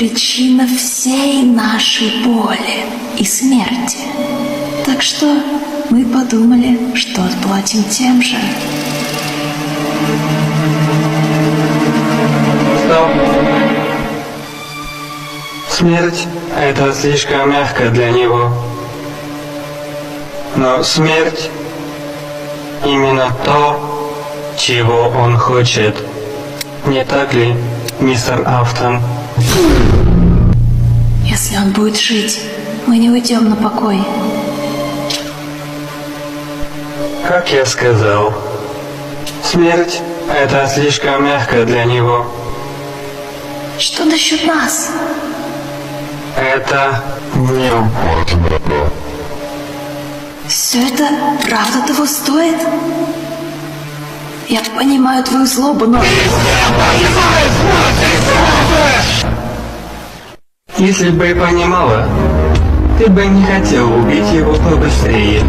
причина всей нашей боли и смерти. Так что мы подумали, что отплатим тем же. Стоп. Смерть — это слишком мягко для него. Но смерть — именно то, чего он хочет. Не так ли, мистер Афтон? Если он будет жить, мы не уйдем на покой. Как я сказал, смерть — это слишком мягко для него. Что насчет нас? Это неопытно. Все это правда того стоит? Я понимаю твою злобу, но... Если бы и понимала, ты бы не хотел убить его побыстрее.